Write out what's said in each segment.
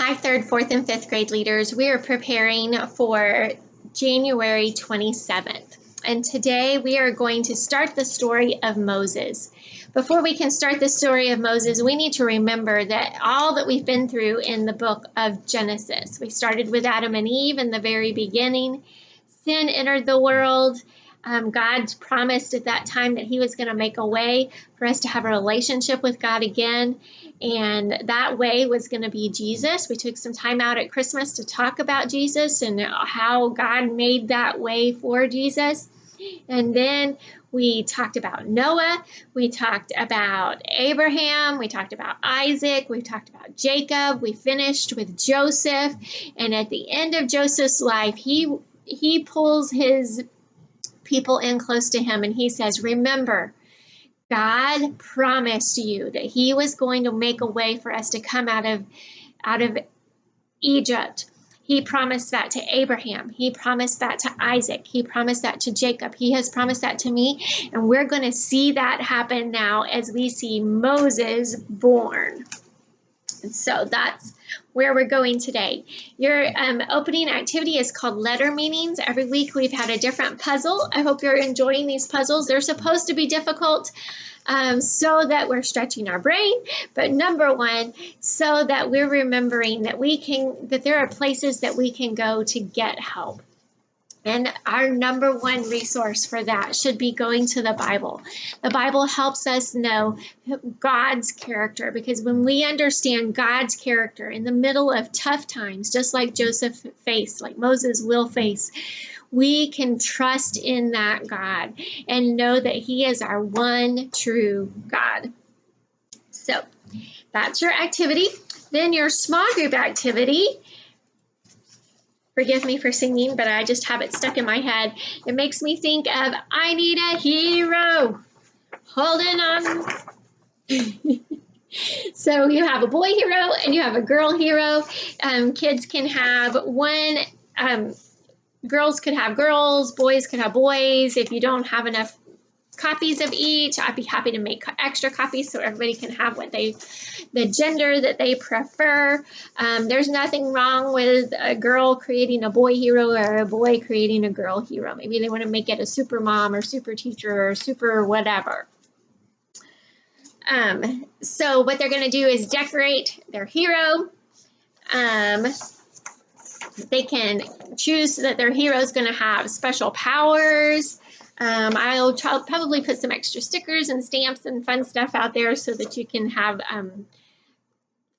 Hi, third, fourth, and fifth grade leaders. We are preparing for January 27th. And today we are going to start the story of Moses. Before we can start the story of Moses, we need to remember that all that we've been through in the book of Genesis. We started with Adam and Eve in the very beginning. Sin entered the world. God promised at that time that he was going to make a way for us to have a relationship with God again. And that way was going to be Jesus. We took some time out at Christmas to talk about Jesus and how God made that way for Jesus. And then we talked about Noah, we talked about Abraham, we talked about Isaac, we talked about Jacob, we finished with Joseph. And at the end of Joseph's life, he pulls his people in close to him and he says, remember, God promised you that he was going to make a way for us to come out of Egypt. He promised that to Abraham. He promised that to Isaac. He promised that to Jacob. He has promised that to me. And we're going to see that happen now as we see Moses born. And so that's where we're going today. Your opening activity is called Letter Meanings. Every week we've had a different puzzle. I hope you're enjoying these puzzles. They're supposed to be difficult so that we're stretching our brain, but number one, so that we're remembering that there are places that we can go to get help. And our number one resource for that should be going to the Bible. The Bible helps us know God's character, because when we understand God's character in the middle of tough times, just like Joseph faced, like Moses will face, we can trust in that God and know that he is our one true God. So that's your activity. Then your small group activity. Forgive me for singing, but I just have it stuck in my head. It makes me think of, I need a hero holding on. So you have a boy hero and you have a girl hero. Kids can have one, girls could have girls, boys could have boys. If you don't have enough copies of each, I'd be happy to make extra copies so everybody can have the gender that they prefer. There's nothing wrong with a girl creating a boy hero or a boy creating a girl hero. Maybe they want to make it a super mom or super teacher or super whatever. So what they're going to do is decorate their hero. They can choose that their hero is going to have special powers. I'll probably put some extra stickers and stamps and fun stuff out there so that you can have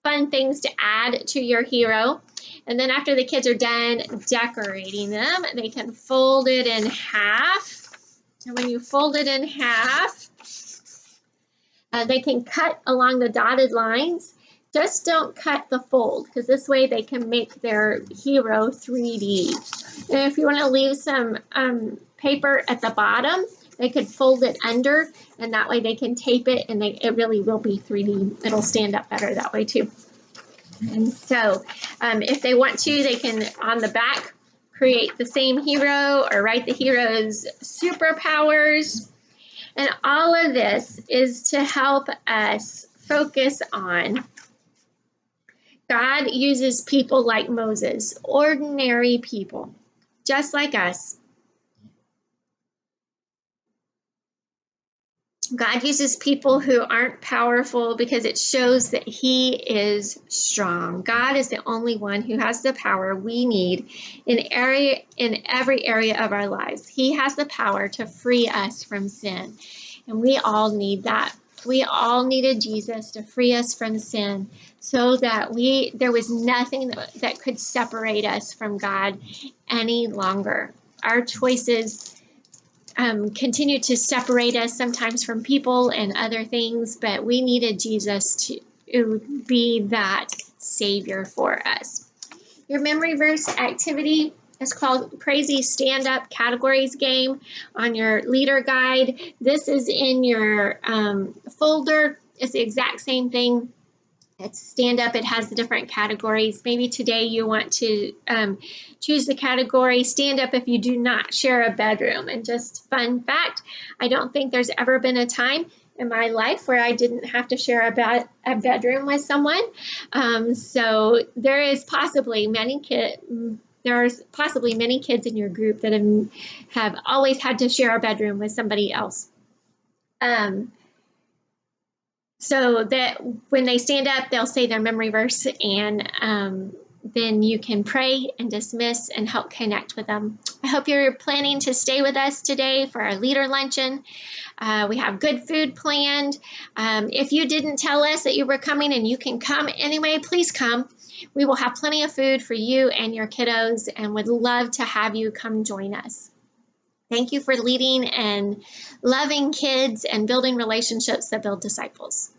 fun things to add to your hero. And then after the kids are done decorating them, they can fold it in half. And when you fold it in half, they can cut along the dotted lines. Just don't cut the fold, because this way they can make their hero 3D. And if you want to leave some paper at the bottom, they could fold it under, and that way they can tape it, and it really will be 3D. It'll stand up better that way too. And so if they want to, they can, on the back, create the same hero or write the hero's superpowers. And all of this is to help us focus on God uses people like Moses, ordinary people, just like us. God uses people who aren't powerful because it shows that he is strong. God is the only one who has the power we need in every area of our lives. He has the power to free us from sin, and we all need that. We all needed Jesus to free us from sin so that there was nothing that could separate us from God any longer. Our choices continue to separate us sometimes from people and other things, but we needed Jesus to be that Savior for us. Your memory verse activity is called Crazy Stand-Up Categories Game on your leader guide. This is in your folder. It's the exact same thing. It's stand up. It has the different categories. Maybe today you want to choose the category stand up if you do not share a bedroom. And just fun fact, I don't think there's ever been a time in my life where I didn't have to share a bedroom with someone. So there's possibly many kids in your group that have always had to share a bedroom with somebody else. So that when they stand up, they'll say their memory verse, and then you can pray and dismiss and help connect with them. I hope you're planning to stay with us today for our leader luncheon. We have good food planned. If you didn't tell us that you were coming and you can come anyway, please come. We will have plenty of food for you and your kiddos and would love to have you come join us. Thank you for leading and loving kids and building relationships that build disciples.